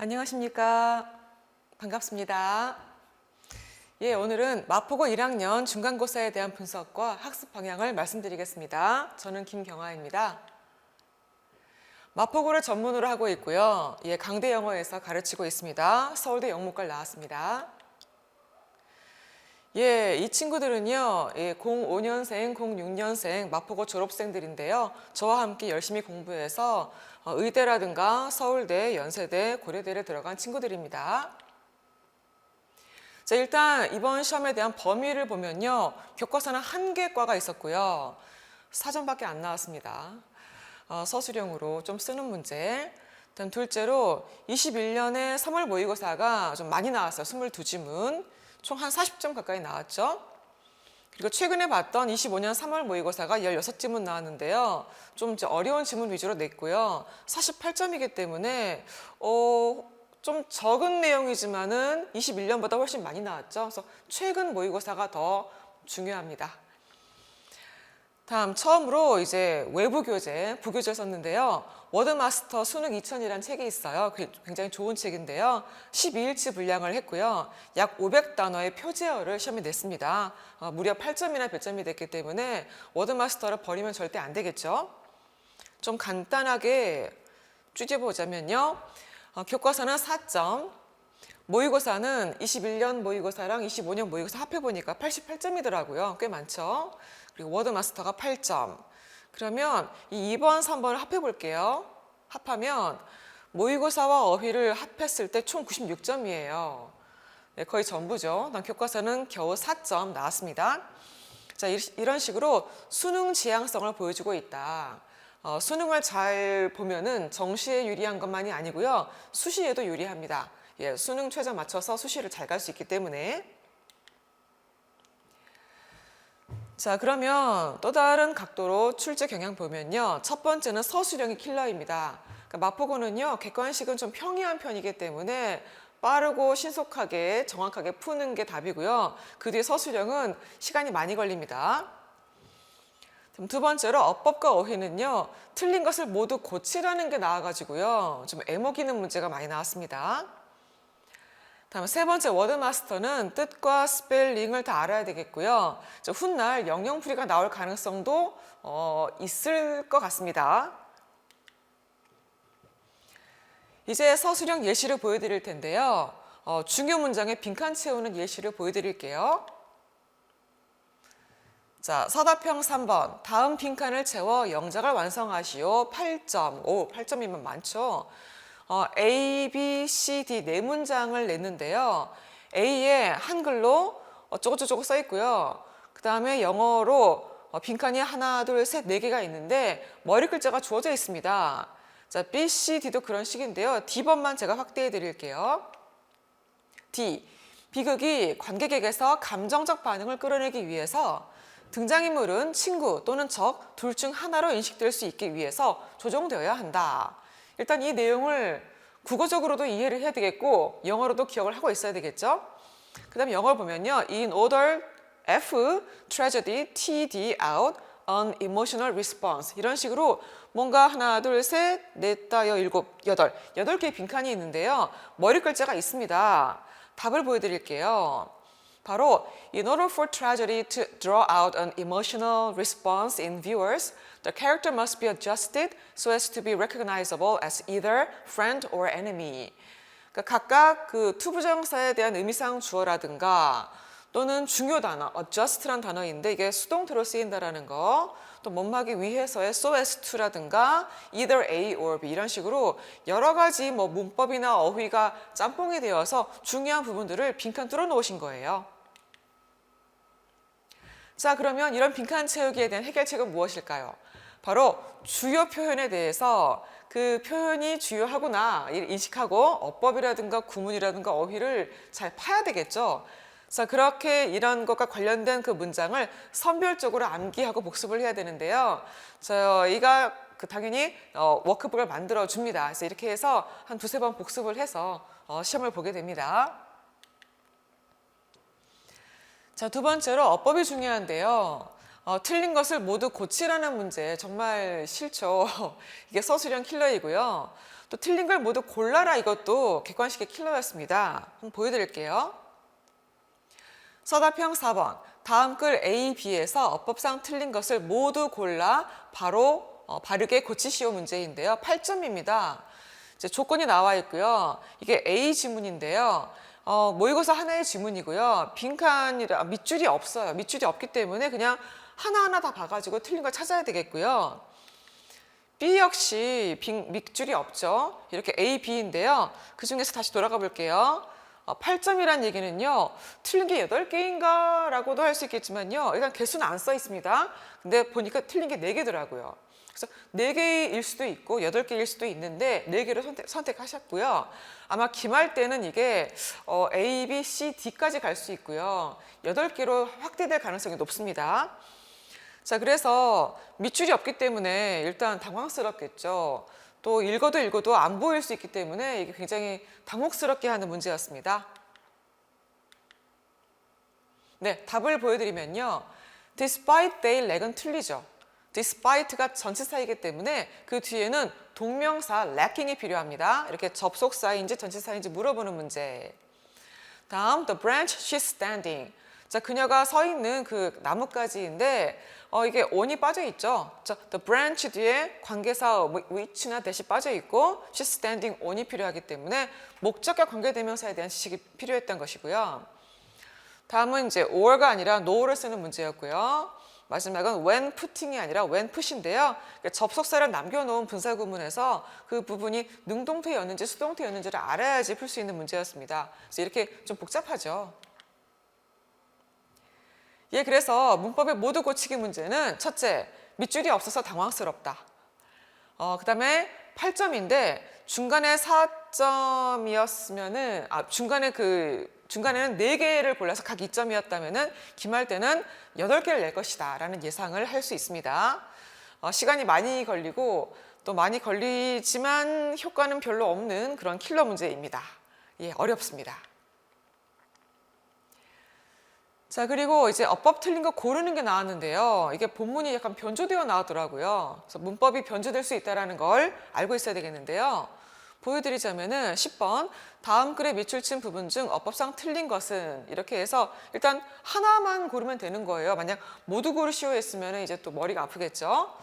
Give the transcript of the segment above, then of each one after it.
안녕하십니까. 반갑습니다. 오늘은 마포고 1학년 중간고사에 대한 분석과 학습 방향을 말씀드리겠습니다. 저는 김경아입니다. 마포고를 전문으로 하고 있고요. 강대 영어에서 가르치고 있습니다. 서울대 영문과를 나왔습니다. 이 친구들은요, 05년생, 06년생 마포고 졸업생들인데요. 저와 함께 열심히 공부해서 의대라든가 서울대, 연세대, 고려대를 들어간 친구들입니다. 자, 일단 이번 시험에 대한 범위를 보면요. 교과서는 한 개 과가 있었고요. 사전밖에 안 나왔습니다. 서술형으로 좀 쓰는 문제. 일단 둘째로 21년에 3월 모의고사가 좀 많이 나왔어요. 22지문. 총 한 40점 가까이 나왔죠. 그리고 최근에 봤던 25년 3월 모의고사가 16지문 나왔는데요. 좀 이제 어려운 지문 위주로 냈고요. 48점이기 때문에 좀 적은 내용이지만은 21년보다 훨씬 많이 나왔죠. 그래서 최근 모의고사가 더 중요합니다. 다음 처음으로 이제 외부 교재, 부교재를 썼는데요. 워드마스터 수능 2000이라는 책이 있어요. 굉장히 좋은 책인데요. 12일치 분량을 했고요. 약 500단어의 표제어를 시험에 냈습니다. 무려 8점이나 별점이 됐기 때문에 워드마스터를 버리면 절대 안 되겠죠. 좀 간단하게 쪼개보자면요. 교과서는 4점, 모의고사는 21년 모의고사랑 25년 모의고사 합해보니까 88점이더라고요. 꽤 많죠. 그리고 워드마스터가 8점. 그러면 이 2번, 3번을 합해볼게요. 합하면 모의고사와 어휘를 합했을 때 총 96점이에요. 네, 거의 전부죠. 난 교과서는 겨우 4점 나왔습니다. 자, 이런 식으로 수능 지향성을 보여주고 있다. 수능을 잘 보면은 정시에 유리한 것만이 아니고요. 수시에도 유리합니다. 수능 최저 맞춰서 수시를 잘 갈 수 있기 때문에. 자, 그러면 또 다른 각도로 출제 경향 보면요. 첫 번째는 서술형이 킬러입니다. 그러니까 마포고는요, 객관식은 좀 평이한 편이기 때문에 빠르고 신속하게 정확하게 푸는 게 답이고요. 그 뒤에 서술형은 시간이 많이 걸립니다. 두 번째로 어법과 어휘는요, 틀린 것을 모두 고치라는 게 나와가지고요, 좀 애먹이는 문제가 많이 나왔습니다. 다음 세 번째 워드마스터는 뜻과 스펠링을 다 알아야 되겠고요. 훗날 영영풀이가 나올 가능성도 있을 것 같습니다. 이제 서술형 예시를 보여드릴 텐데요. 중요 문장에 빈칸 채우는 예시를 보여드릴게요. 자, 서답형 3번. 다음 빈칸을 채워 영작을 완성하시오. 8점. 8점이면 많죠. A, B, C, D 네 문장을 냈는데요. A에 한글로 어쩌고저쩌고 써 있고요. 그 다음에 영어로 빈칸이 하나, 둘, 셋, 네 개가 있는데 머리 글자가 주어져 있습니다. 자, B, C, D도 그런 식인데요. D번만 제가 확대해 드릴게요. D. 비극이 관객에게서 감정적 반응을 끌어내기 위해서 등장인물은 친구 또는 적 둘 중 하나로 인식될 수 있기 위해서 조정되어야 한다. 일단 이 내용을 국어적으로도 이해를 해야 되겠고 영어로도 기억을 하고 있어야 되겠죠. 그 다음에 영어를 보면요. In order, F, tragedy, TD, out, an emotional response 이런 식으로 뭔가 하나, 둘, 셋, 넷, 다, 일곱, 여덟 개의 빈칸이 있는데요. 머리 글자가 있습니다. 답을 보여드릴게요. 바로 In order for tragedy to draw out an emotional response in viewers, the character must be adjusted so as to be recognizable as either friend or enemy. 그러니까 각각 그 투부정사에 대한 의미상 주어라든가 또는 중요 단어, adjust란 단어인데 이게 수동태로 쓰인다라는 거, 또 못막이 위해서의 so as to라든가 either A or B 이런 식으로 여러 가지 문법이나 어휘가 짬뽕이 되어서 중요한 부분들을 빈칸 뚫어 놓으신 거예요. 자, 그러면 이런 빈칸 채우기에 대한 해결책은 무엇일까요? 바로 주요 표현에 대해서 그 표현이 주요하구나 인식하고 어법이라든가 구문이라든가 어휘를 잘 파야 되겠죠. 자, 그렇게 이런 것과 관련된 그 문장을 선별적으로 암기하고 복습을 해야 되는데요. 저희가 당연히 워크북을 만들어 줍니다. 그래서 이렇게 해서 한 두세 번 복습을 해서 시험을 보게 됩니다. 자, 두 번째로 어법이 중요한데요. 틀린 것을 모두 고치라는 문제 정말 싫죠. 이게 서술형 킬러이고요. 또 틀린 걸 모두 골라라 이것도 객관식의 킬러였습니다. 한번 보여드릴게요. 서답형 4번. 다음 글 A, B에서 어법상 틀린 것을 모두 골라 바르게 고치시오 문제인데요. 8점입니다. 이제 조건이 나와 있고요. 이게 A 지문인데요. 모의고사 하나의 지문이고요. 빈칸이라 밑줄이 없어요. 밑줄이 없기 때문에 그냥 하나하나 다 봐가지고 틀린 걸 찾아야 되겠고요. B 역시 밑줄이 없죠. 이렇게 A, B인데요. 그 중에서 다시 돌아가 볼게요. 8점이란 얘기는요. 틀린 게 8개인가 라고도 할 수 있겠지만요. 일단 개수는 안 써 있습니다. 근데 보니까 틀린 게 4개더라고요. 그래서 4개일 수도 있고 8개일 수도 있는데 4개를 선택하셨고요. 아마 기말 때는 이게 A, B, C, D까지 갈 수 있고요. 8개로 확대될 가능성이 높습니다. 자, 그래서 밑줄이 없기 때문에 일단 당황스럽겠죠. 또 읽어도 안 보일 수 있기 때문에 이게 굉장히 당혹스럽게 하는 문제였습니다. 네, 답을 보여드리면요. Despite they lack은 틀리죠. Despite가 전치사이기 때문에 그 뒤에는 동명사 lacking이 필요합니다. 이렇게 접속사인지 전치사인지 물어보는 문제. 다음, the branch she's standing. 자, 그녀가 서 있는 그 나뭇가지인데 이게 on이 빠져 있죠. 자, the branch 뒤에 관계사 which나 that이 빠져 있고 she's standing on이 필요하기 때문에 목적과 관계대명사에 대한 지식이 필요했던 것이고요. 다음은 이제 or가 아니라 no를 쓰는 문제였고요. 마지막은 when putting이 아니라 when put인데요. 접속사를 남겨놓은 분사구문에서 그 부분이 능동태였는지 수동태였는지를 알아야지 풀 수 있는 문제였습니다. 그래서 이렇게 좀 복잡하죠. 예, 그래서 문법의 모두 고치기 문제는 첫째, 밑줄이 없어서 당황스럽다. 그 다음에 8점인데 중간에 4점이었으면은 중간에는 4개를 골라서 각 2점이었다면은 기말 때는 8개를 낼 것이다 라는 예상을 할 수 있습니다. 시간이 많이 걸리고 또 많이 걸리지만 효과는 별로 없는 그런 킬러 문제입니다. 예, 어렵습니다. 자, 그리고 이제 어법 틀린 거 고르는 게 나왔는데요. 이게 본문이 약간 변조되어 나왔더라고요. 그래서 문법이 변조될 수 있다는 걸 알고 있어야 되겠는데요. 보여드리자면은 10번 다음 글의 밑줄 친 부분 중 어법상 틀린 것은 이렇게 해서 일단 하나만 고르면 되는 거예요. 만약 모두 고르시오 했으면 이제 또 머리가 아프겠죠.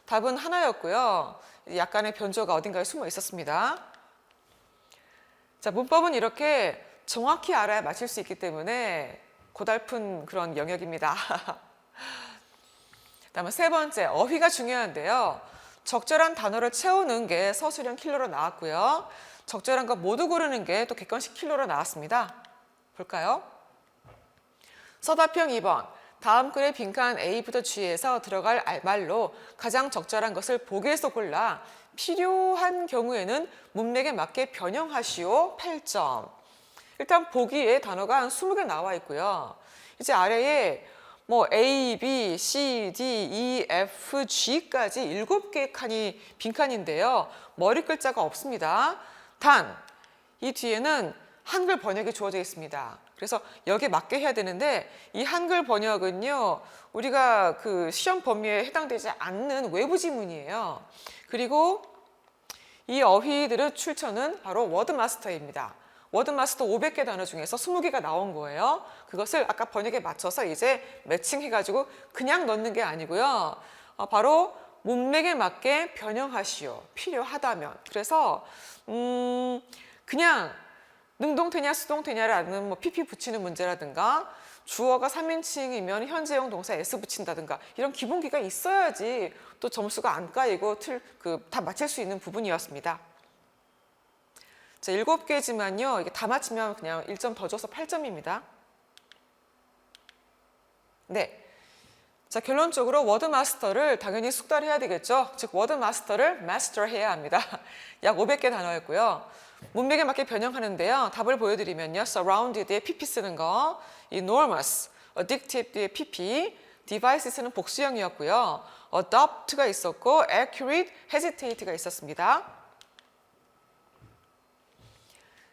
답은 하나였고요. 약간의 변조가 어딘가에 숨어 있었습니다. 자, 문법은 이렇게 정확히 알아야 맞힐 수 있기 때문에 고달픈 그런 영역입니다. 다음은 세 번째, 어휘가 중요한데요. 적절한 단어를 채우는 게 서술형 킬러로 나왔고요. 적절한 거 모두 고르는 게 또 객관식 킬러로 나왔습니다. 볼까요? 서답형 2번. 다음 글의 빈칸 A부터 G에서 들어갈 말로 가장 적절한 것을 보기에서 골라 필요한 경우에는 문맥에 맞게 변형하시오. 8점. 일단 보기에 단어가 한 20개 나와 있고요. 이제 아래에 뭐 A, B, C, D, E, F, G까지 7개의 칸이 빈칸인데요. 머리 글자가 없습니다. 단, 이 뒤에는 한글 번역이 주어져 있습니다. 그래서 여기에 맞게 해야 되는데 이 한글 번역은요. 우리가 그 시험 범위에 해당되지 않는 외부 지문이에요. 그리고 이 어휘들의 출처는 바로 워드마스터입니다. 워드마스터 500개 단어 중에서 20개가 나온 거예요. 그것을 아까 번역에 맞춰서 이제 매칭해가지고 그냥 넣는 게 아니고요. 바로 문맥에 맞게 변형하시오. 필요하다면. 그래서 그냥 능동태냐 수동태냐라는 뭐 PP 붙이는 문제라든가 주어가 3인칭이면 현재형 동사 S 붙인다든가 이런 기본기가 있어야지 또 점수가 안 까이고 다 맞힐 수 있는 부분이었습니다. 자, 7개지만요. 이게 다 맞히면 그냥 1점 더 줘서 8점입니다. 네. 자, 결론적으로 워드마스터를 당연히 숙달해야 되겠죠. 즉, 워드마스터를 마스터해야 합니다. 약 500개 단어였고요. 문맥에 맞게 변형하는데요. 답을 보여드리면요. surround 뒤에 pp 쓰는 거, enormous, addictive 뒤에 pp, devices는 복수형이었고요. adopt가 있었고, accurate, hesitate가 있었습니다.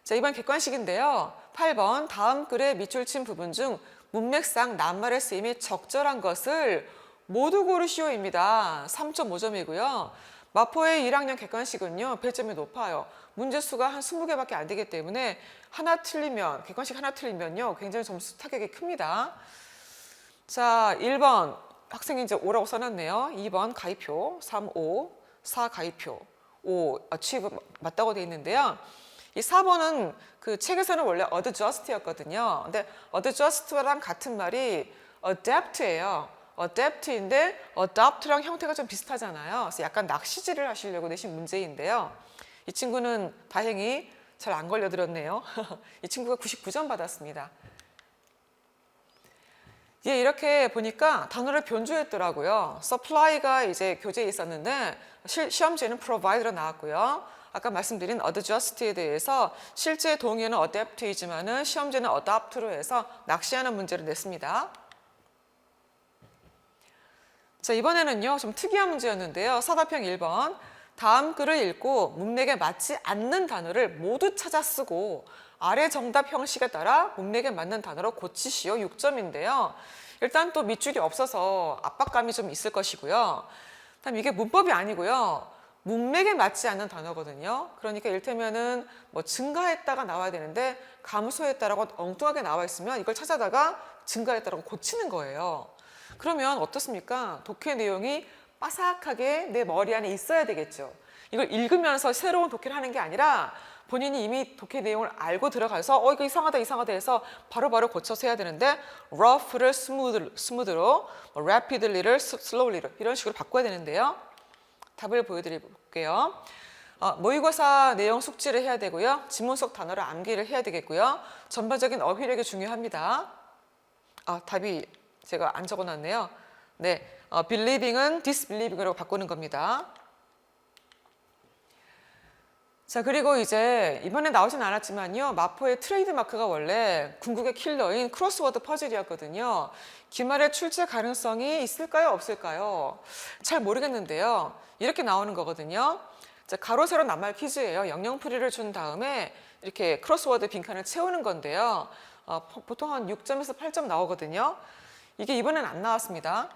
자, 이번 객관식인데요. 8번 다음 글의 밑줄 친 부분 중 문맥상 낱말의 쓰임이 적절한 것을 모두 고르시오입니다. 3.5점이고요. 마포의 1학년 객관식은요, 배점이 높아요. 문제수가 한 20개밖에 안 되기 때문에 하나 틀리면, 객관식 하나 틀리면요, 굉장히 점수 타격이 큽니다. 자, 1번 학생이 이제 5라고 써놨네요. 2번 가입표, 3, 5, 4 가입표, 5 취급 맞다고 돼 있는데요. 이 4번은 그 책에서는 원래 adjust였거든요. 근데 adjust랑 같은 말이 adapt예요. adapt인데 adopt랑 형태가 좀 비슷하잖아요. 그래서 약간 낚시질을 하시려고 내신 문제인데요. 이 친구는 다행히 잘 안 걸려들었네요. 이 친구가 99점 받았습니다. 예, 이렇게 보니까 단어를 변주했더라고요. supply가 이제 교재에 있었는데 시험지에는 provide로 나왔고요. 아까 말씀드린 adjust에 대해서 실제 동의어는 adapt이지만은 시험지는 adopt로 해서 낚시하는 문제를 냈습니다. 자, 이번에는요, 좀 특이한 문제였는데요. 사답형 1번. 다음 글을 읽고 문맥에 맞지 않는 단어를 모두 찾아 쓰고 아래 정답 형식에 따라 문맥에 맞는 단어로 고치시오. 6점인데요. 일단 또 밑줄이 없어서 압박감이 좀 있을 것이고요. 다음 이게 문법이 아니고요. 문맥에 맞지 않는 단어거든요. 그러니까 이를테면은 뭐 증가했다가 나와야 되는데 감소했다라고 엉뚱하게 나와 있으면 이걸 찾아다가 증가했다라고 고치는 거예요. 그러면 어떻습니까? 독해 내용이 빠삭하게 내 머리 안에 있어야 되겠죠. 이걸 읽으면서 새로운 독해를 하는 게 아니라 본인이 이미 독해 내용을 알고 들어가서 이거 이상하다 해서 바로바로 고쳐서 해야 되는데 rough를 smooth로, rapidly를 slowly로 이런 식으로 바꿔야 되는데요. 답을 보여드릴게요. 모의고사 내용 숙지를 해야 되고요. 지문 속 단어를 암기를 해야 되겠고요. 전반적인 어휘력이 중요합니다. 답이 제가 안 적어놨네요. 네, believing은 disbelieving으로 바꾸는 겁니다. 자, 그리고 이제 이번에 나오진 않았지만요. 마포의 트레이드 마크가 원래 궁극의 킬러인 크로스워드 퍼즐이었거든요. 기말에 출제 가능성이 있을까요? 없을까요? 잘 모르겠는데요. 이렇게 나오는 거거든요. 자, 가로 세로 낱말 퀴즈예요. 영영풀이를 준 다음에 이렇게 크로스워드 빈칸을 채우는 건데요. 보통 한 6점에서 8점 나오거든요. 이게 이번엔 안 나왔습니다.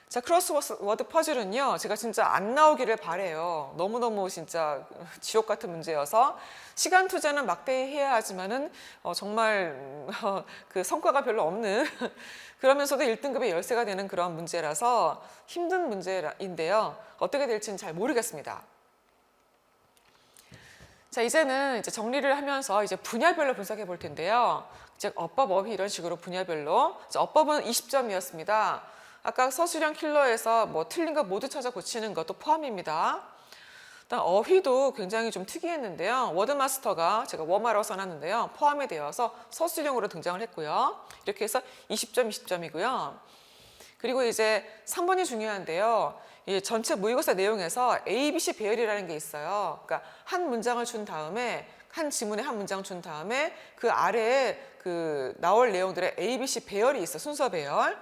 자, 크로스워드 퍼즐은요, 제가 진짜 안 나오기를 바래요. 너무너무 진짜 지옥 같은 문제여서 시간 투자는 막대히 해야 하지만은 정말 그 성과가 별로 없는 그러면서도 1등급의 열쇠가 되는 그런 문제라서 힘든 문제인데요. 어떻게 될지는 잘 모르겠습니다. 자, 이제는 이제 정리를 하면서 이제 분야별로 분석해 볼 텐데요. 이제 어법, 어휘 이런 식으로 분야별로. 자, 어법은 20점이었습니다. 아까 서술형 킬러에서 뭐 틀린 거 모두 찾아 고치는 것도 포함입니다. 일단 어휘도 굉장히 좀 특이했는데요. 워드마스터가 제가 워마라고 써놨는데요. 포함이 되어서 서술형으로 등장을 했고요. 이렇게 해서 20점, 20점이고요. 그리고 이제 3번이 중요한데요. 이 전체 모의고사 내용에서 A, B, C 배열이라는 게 있어요. 그러니까 한 문장을 준 다음에 한 지문에 한 문장 준 다음에 그 아래에 그 나올 내용들의 A, B, C 배열이 있어. 순서 배열.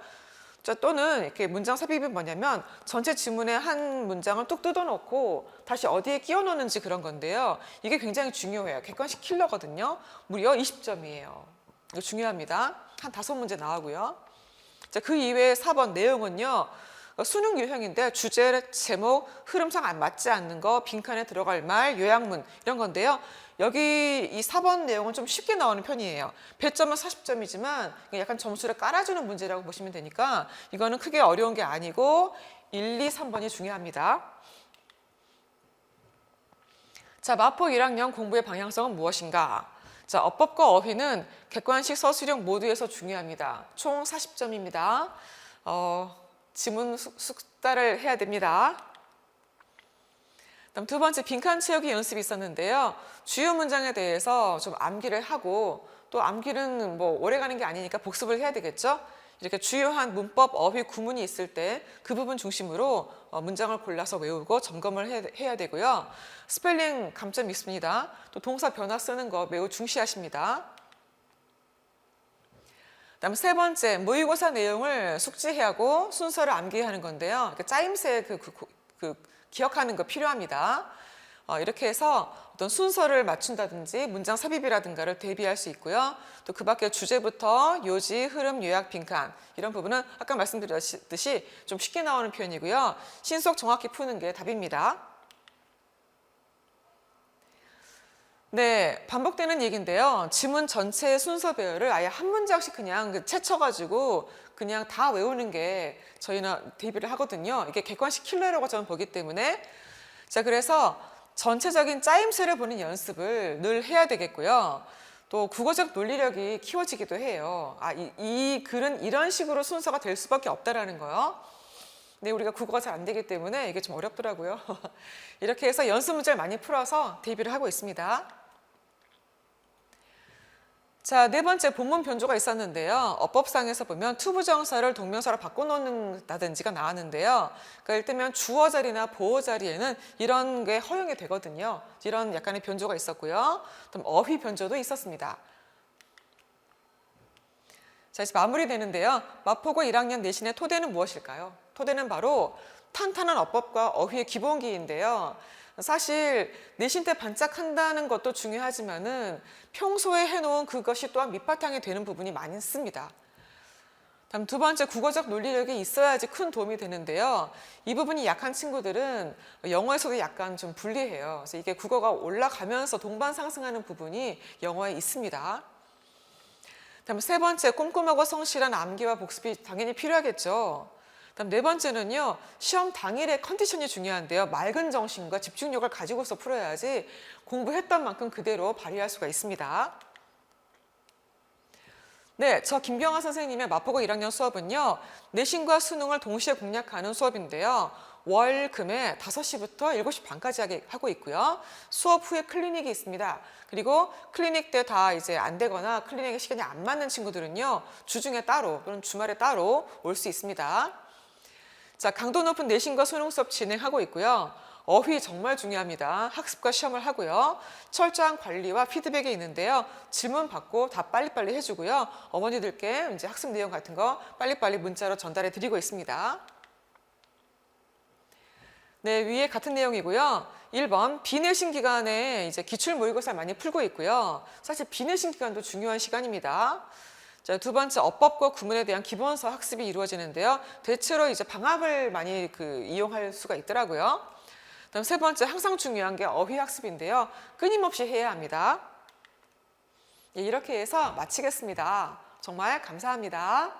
자, 또는 이렇게 문장 삽입이 뭐냐면 전체 지문에 한 문장을 뚝 뜯어놓고 다시 어디에 끼워 넣는지 그런 건데요. 이게 굉장히 중요해요. 객관식 킬러거든요. 무려 20점이에요. 이거 중요합니다. 한 5문제 나오고요. 자, 그 이외에 4번 내용은요. 수능 유형인데 주제, 제목, 흐름상 안 맞지 않는 거, 빈칸에 들어갈 말, 요약문 이런 건데요. 여기 이 4번 내용은 좀 쉽게 나오는 편이에요. 배점은 40점이지만 약간 점수를 깔아주는 문제라고 보시면 되니까 이거는 크게 어려운 게 아니고 1, 2, 3번이 중요합니다. 자, 마포 1학년 공부의 방향성은 무엇인가? 자, 어법과 어휘는 객관식, 서술형 모두에서 중요합니다. 총 40점입니다. 지문 숙달을 해야 됩니다. 다음 두 번째 빈칸 채우기 연습이 있었는데요. 주요 문장에 대해서 좀 암기를 하고 또 암기는 뭐 오래 가는 게 아니니까 복습을 해야 되겠죠. 이렇게 주요한 문법, 어휘, 구문이 있을 때 그 부분 중심으로 문장을 골라서 외우고 점검을 해야 되고요. 스펠링 감점이 있습니다. 또 동사 변화 쓰는 거 매우 중시하십니다. 그다음 세 번째, 모의고사 내용을 숙지하고 순서를 암기하는 건데요. 짜임새 기억하는 거 필요합니다. 이렇게 해서 어떤 순서를 맞춘다든지 문장 삽입이라든가를 대비할 수 있고요. 또 그 밖에 주제부터 요지, 흐름, 요약, 빈칸 이런 부분은 아까 말씀드렸듯이 좀 쉽게 나오는 표현이고요. 신속 정확히 푸는 게 답입니다. 네, 반복되는 얘기인데요. 지문 전체의 순서 배열을 아예 한 문장씩 그냥 채쳐가지고 그냥 다 외우는 게 저희는 대비를 하거든요. 이게 객관식 킬러라고 저는 보기 때문에. 자, 그래서 전체적인 짜임새를 보는 연습을 늘 해야 되겠고요. 또 국어적 논리력이 키워지기도 해요. 이 글은 이런 식으로 순서가 될 수밖에 없다라는 거요. 근데 우리가 국어가 잘 안 되기 때문에 이게 좀 어렵더라고요. 이렇게 해서 연습 문제를 많이 풀어서 대비를 하고 있습니다. 자, 네 번째 본문 변조가 있었는데요. 어법상에서 보면 투부정사를 동명사로 바꿔놓는다든지가 나왔는데요. 그러니까 일테면 주어 자리나 보어 자리에는 이런 게 허용이 되거든요. 이런 약간의 변조가 있었고요. 또 어휘 변조도 있었습니다. 자, 이제 마무리되는데요. 마포고 1학년 내신의 토대는 무엇일까요? 토대는 바로 탄탄한 어법과 어휘의 기본기인데요. 사실 내신 때 반짝한다는 것도 중요하지만은 평소에 해놓은 그것이 또한 밑바탕이 되는 부분이 많이 있습니다. 다음 두 번째, 국어적 논리력이 있어야지 큰 도움이 되는데요. 이 부분이 약한 친구들은 영어에서도 약간 좀 불리해요. 그래서 이게 국어가 올라가면서 동반 상승하는 부분이 영어에 있습니다. 다음 세 번째, 꼼꼼하고 성실한 암기와 복습이 당연히 필요하겠죠. 다음 네 번째는요, 시험 당일의 컨디션이 중요한데요. 맑은 정신과 집중력을 가지고서 풀어야지 공부했던 만큼 그대로 발휘할 수가 있습니다. 네, 저 김경아 선생님의 마포고 1학년 수업은요, 내신과 수능을 동시에 공략하는 수업인데요. 월, 금에 5시부터 7시 반까지 하고 있고요. 수업 후에 클리닉이 있습니다. 그리고 클리닉 때 다 이제 안 되거나 클리닉의 시간이 안 맞는 친구들은요, 주중에 따로 또는 주말에 따로 올 수 있습니다. 자, 강도 높은 내신과 수능 수업 진행하고 있고요. 어휘 정말 중요합니다. 학습과 시험을 하고요. 철저한 관리와 피드백이 있는데요. 질문 받고 답 빨리빨리 해주고요. 어머니들께 이제 학습 내용 같은 거 빨리빨리 문자로 전달해 드리고 있습니다. 네, 위에 같은 내용이고요. 1번 비내신 기간에 이제 기출 모의고사를 많이 풀고 있고요. 사실 비내신 기간도 중요한 시간입니다. 자, 두 번째, 어법과 구문에 대한 기본서 학습이 이루어지는데요. 대체로 이제 방학을 많이 이용할 수가 있더라고요. 다음 세 번째, 항상 중요한 게 어휘 학습인데요. 끊임없이 해야 합니다. 예, 이렇게 해서 마치겠습니다. 정말 감사합니다.